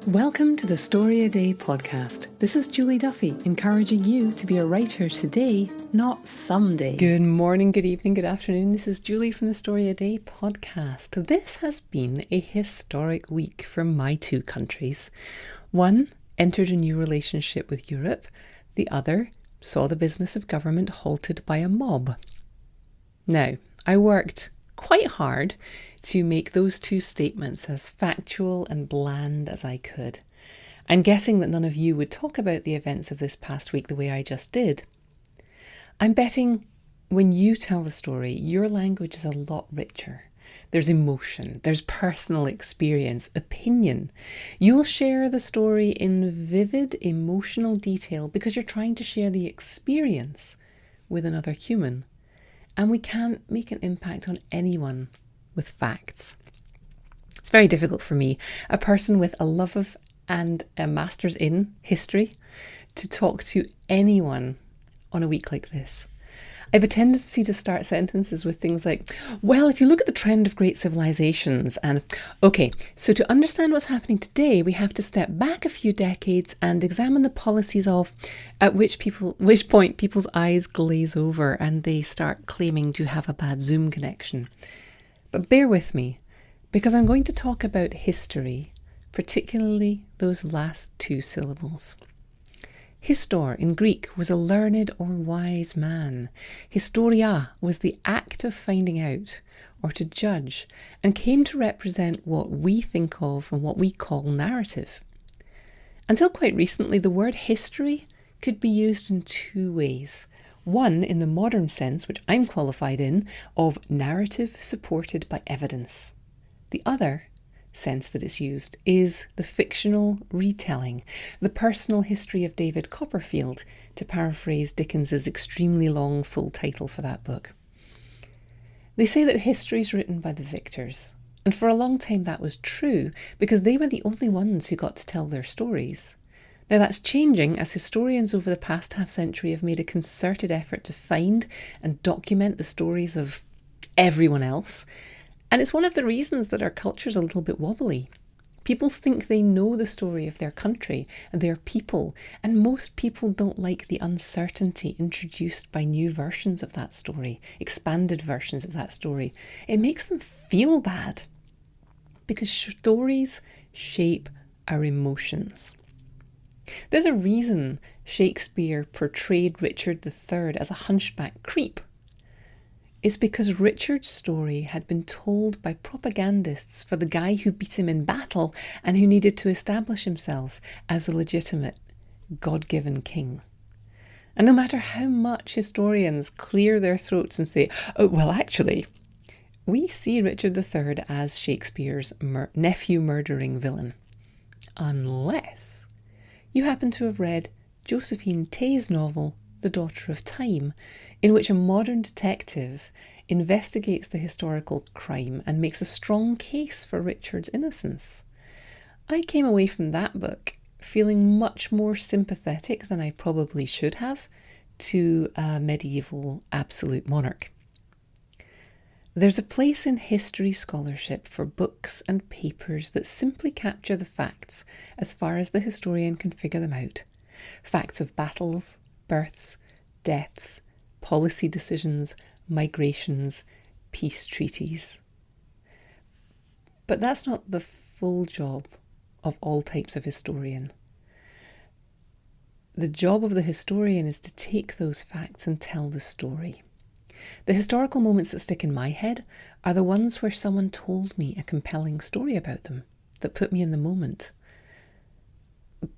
Welcome to the Story a Day podcast. This is Julie Duffy, encouraging you to be a writer today, not someday. Good morning, good evening, good afternoon. This is Julie from the Story a Day podcast. This has been a historic week for my two countries. One entered a new relationship with Europe. The other saw the business of government halted by a mob. Now, I worked quite hard to make those two statements as factual and bland as I could. I'm guessing that none of you would talk about the events of this past week the way I just did. I'm betting when you tell the story, your language is a lot richer. There's emotion, there's personal experience, opinion. You'll share the story in vivid, emotional detail because you're trying to share the experience with another human. And we can't make an impact on anyone with facts. It's very difficult for me, a person with a love of and a master's in history, to talk to anyone on a week like this. I have a tendency to start sentences with things like, well, if you look at the trend of great civilizations, and okay, so to understand what's happening today, we have to step back a few decades and examine the policies of, at which point people's eyes glaze over and they start claiming to have a bad Zoom connection. But bear with me, because I'm going to talk about history, particularly those last two syllables. Histor in Greek was a learned or wise man. Historia was the act of finding out or to judge, and came to represent what we think of and what we call narrative. Until quite recently, the word history could be used in two ways. One, in the modern sense, which I'm qualified in, of narrative supported by evidence. The other sense that it's used is the fictional retelling, the personal history of David Copperfield, to paraphrase Dickens's extremely long full title for that book. They say that history is written by the victors, and for a long time that was true because they were the only ones who got to tell their stories. Now that's changing as historians over the past half-century have made a concerted effort to find and document the stories of everyone else. And it's one of the reasons that our culture's a little bit wobbly. People think they know the story of their country and their people, and most people don't like the uncertainty introduced by new versions of that story, expanded versions of that story. It makes them feel bad because stories shape our emotions. There's a reason Shakespeare portrayed Richard III as a hunchback creep. It's because Richard's story had been told by propagandists for the guy who beat him in battle and who needed to establish himself as a legitimate, God-given king. And no matter how much historians clear their throats and say, oh, well, actually, we see Richard III as Shakespeare's nephew-murdering villain. Unless you happen to have read Josephine Tey's novel, The Daughter of Time, in which a modern detective investigates the historical crime and makes a strong case for Richard's innocence. I came away from that book feeling much more sympathetic than I probably should have to a medieval absolute monarch. There's a place in history scholarship for books and papers that simply capture the facts as far as the historian can figure them out. Facts of battles, births, deaths, policy decisions, migrations, peace treaties. But that's not the full job of all types of historian. The job of the historian is to take those facts and tell the story. The historical moments that stick in my head are the ones where someone told me a compelling story about them that put me in the moment.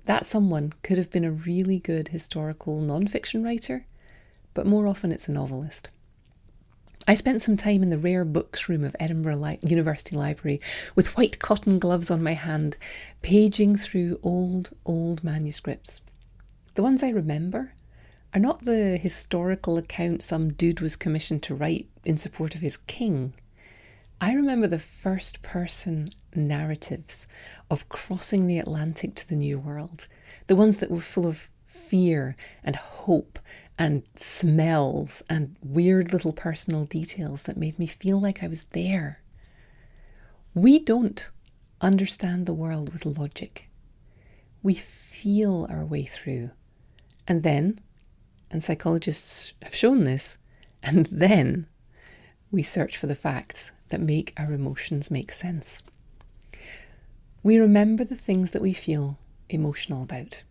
That someone could have been a really good historical non-fiction writer, but more often it's a novelist. I spent some time in the rare books room of Edinburgh University Library with white cotton gloves on my hand, paging through old manuscripts. The ones I remember are not the historical account some dude was commissioned to write in support of his king. I remember the first-person narratives of crossing the Atlantic to the New World, the ones that were full of fear and hope and smells and weird little personal details that made me feel like I was there. We don't understand the world with logic. We feel our way through. And then, and psychologists have shown this, and then we search for the facts that make our emotions make sense. We remember the things that we feel emotional about.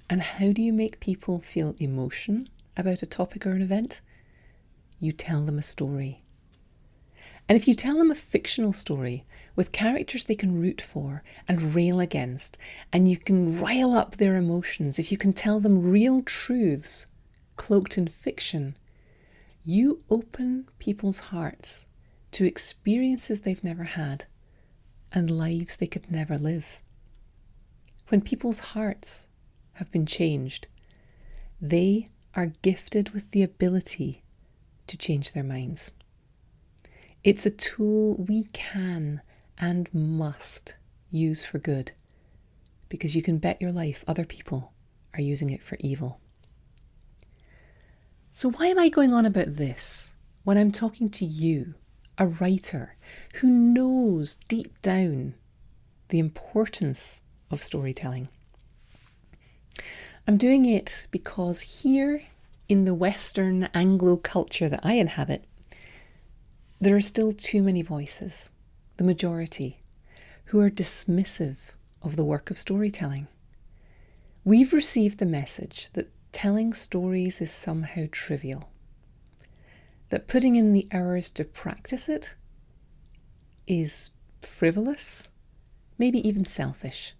And how do you make people feel emotion about a topic or an event? You tell them a story. And if you tell them a fictional story with characters they can root for and rail against, and you can rile up their emotions, if you can tell them real truths cloaked in fiction, you open people's hearts to experiences they've never had and lives they could never live. When people's hearts have been changed, they are gifted with the ability to change their minds. It's a tool we can and must use for good, because you can bet your life other people are using it for evil. So why am I going on about this when I'm talking to you, a writer who knows deep down the importance of storytelling? I'm doing it because here in the Western Anglo culture that I inhabit, there are still too many voices, the majority, who are dismissive of the work of storytelling. We've received the message that telling stories is somehow trivial, that putting in the hours to practice it is frivolous, maybe even selfish.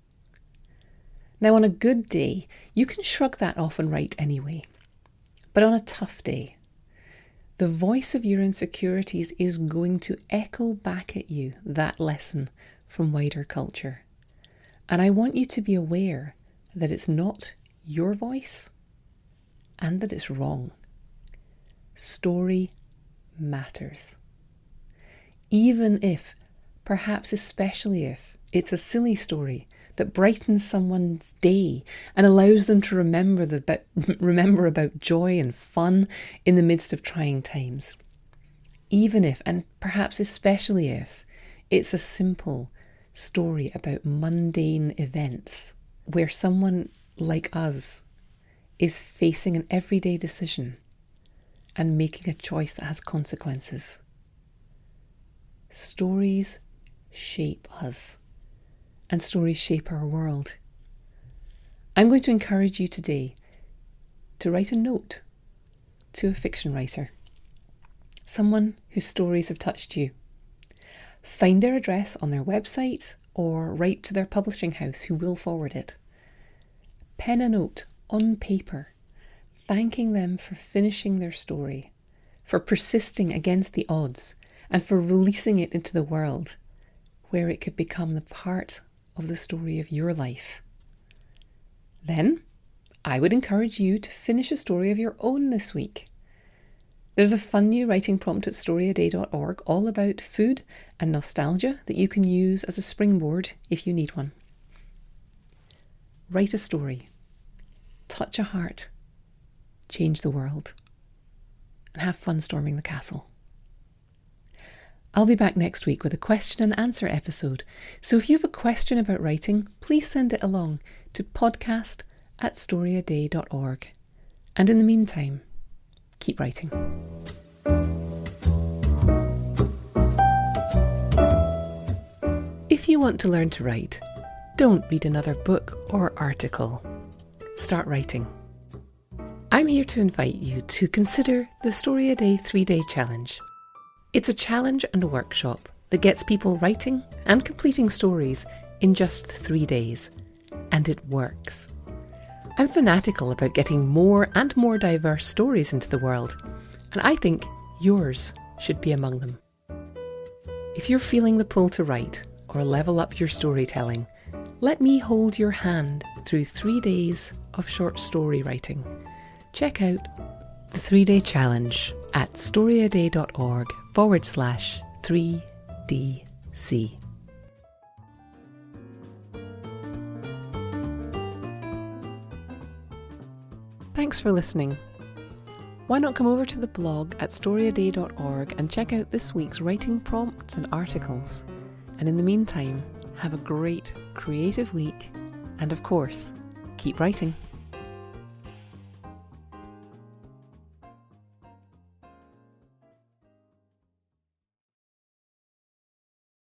Now, on a good day, you can shrug that off and write anyway. But on a tough day, the voice of your insecurities is going to echo back at you that lesson from wider culture. And I want you to be aware that it's not your voice and that it's wrong. Story matters. Even if, perhaps especially if, it's a silly story that brightens someone's day and allows them to remember about joy and fun in the midst of trying times. Even if, and perhaps especially if, it's a simple story about mundane events where someone like us is facing an everyday decision and making a choice that has consequences. Stories shape us, and stories shape our world. I'm going to encourage you today to write a note to a fiction writer, someone whose stories have touched you. Find their address on their website or write to their publishing house who will forward it. Pen a note on paper, thanking them for finishing their story, for persisting against the odds, and for releasing it into the world, where it could become the part of the story of your life. Then, I would encourage you to finish a story of your own this week. There's a fun new writing prompt at storyaday.org all about food and nostalgia that you can use as a springboard if you need one. Write a story, touch a heart, change the world, and have fun storming the castle. I'll be back next week with a question and answer episode, so if you have a question about writing, please send it along to podcast@storyaday.org. And in the meantime, keep writing. If you want to learn to write, don't read another book or article. Start writing. I'm here to invite you to consider the Story A Day 3-Day Challenge. It's a challenge and a workshop that gets people writing and completing stories in just 3 days. And it works. I'm fanatical about getting more and more diverse stories into the world, and I think yours should be among them. If you're feeling the pull to write or level up your storytelling, let me hold your hand through 3 days of short story writing. Check out the 3-Day Challenge at storyaday.org/3DC. Thanks for listening. Why not come over to the blog at storyaday.org and check out this week's writing prompts and articles. And in the meantime, have a great creative week And of course, keep writing.